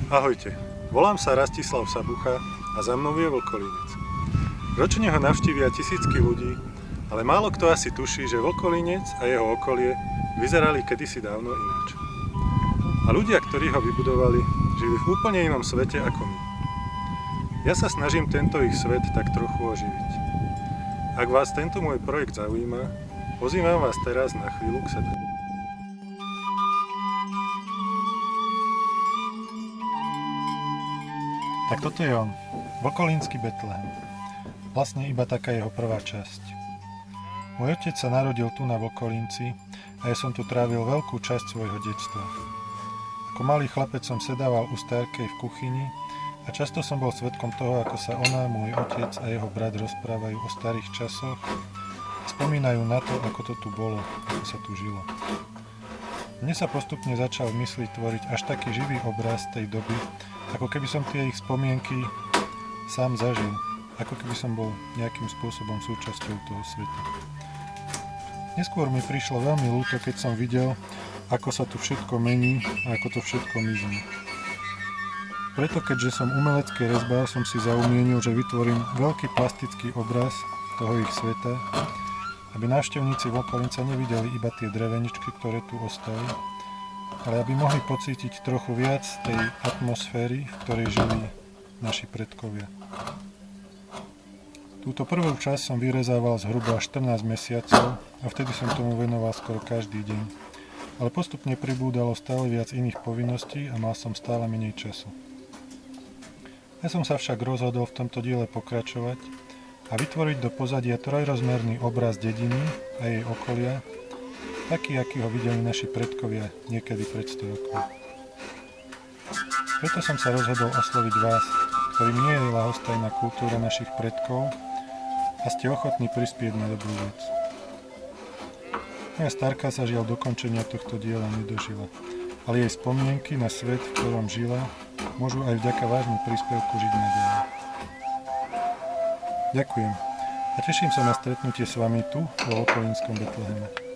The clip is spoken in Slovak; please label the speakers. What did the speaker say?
Speaker 1: Ahojte, volám sa Rastislav Sabucha a za mnou je Vlkolínec. Ročne ho navštívia tisícky ľudí, ale málo kto asi tuší, že Vlkolínec a jeho okolie vyzerali kedysi dávno ináč. A ľudia, ktorí ho vybudovali, žili v úplne inom svete ako my. Ja sa snažím tento ich svet tak trochu oživiť. Ak vás tento môj projekt zaujíma, pozývam vás teraz na chvíľu k sebe. Tak toto je on, Vlkolínsky Betlehem. Vlastne iba taká jeho prvá časť. Môj otec sa narodil tu na Vlkolínci a ja som tu trávil veľkú časť svojho detstva. Ako malý chlapec som sedával u starkej v kuchyni a často som bol svedkom toho, ako sa ona, môj otec a jeho brat rozprávajú o starých časoch a spomínajú na to, ako to tu bolo, ako sa tu žilo. Mne sa postupne začal v mysli tvoriť až taký živý obraz tej doby, ako keby som tie ich spomienky sám zažil, ako keby som bol nejakým spôsobom súčasťou toho sveta. Neskôr mi prišlo veľmi ľúto, keď som videl, ako sa tu všetko mení a ako to všetko mizne. Preto, keďže som umelecký rezbár, som si zaumienil, že vytvorím veľký plastický obraz toho ich sveta, aby návštevníci Vlkolínca nevideli iba tie dreveničky, ktoré tu ostali, ale aby mohli pocítiť trochu viac tej atmosféry, v ktorej žili naši predkovia. Túto prvú časť som vyrezával zhruba 14 mesiacov a vtedy som tomu venoval skoro každý deň. Ale postupne pribúdalo stále viac iných povinností a mal som stále menej času. Ja som sa však rozhodol v tomto diele pokračovať a vytvoriť do pozadia trojrozmerný obraz dediny a jej okolia, taký, aký ho videli naši predkovia niekedy pred 100 rokov. Preto som sa rozhodol osloviť vás, ktorým nie je ľahostajná kultúra našich predkov a ste ochotní prispieť na dobrú vec. Moja starka sa žiaľ dokončenia tohto diela nedožila, ale jej spomienky na svet, v ktorom žila, môžu aj vďaka vášmu príspevku žiť naďalej. Ďakujem a teším sa na stretnutie s vami tu vo Vlkolínskom Betleheme.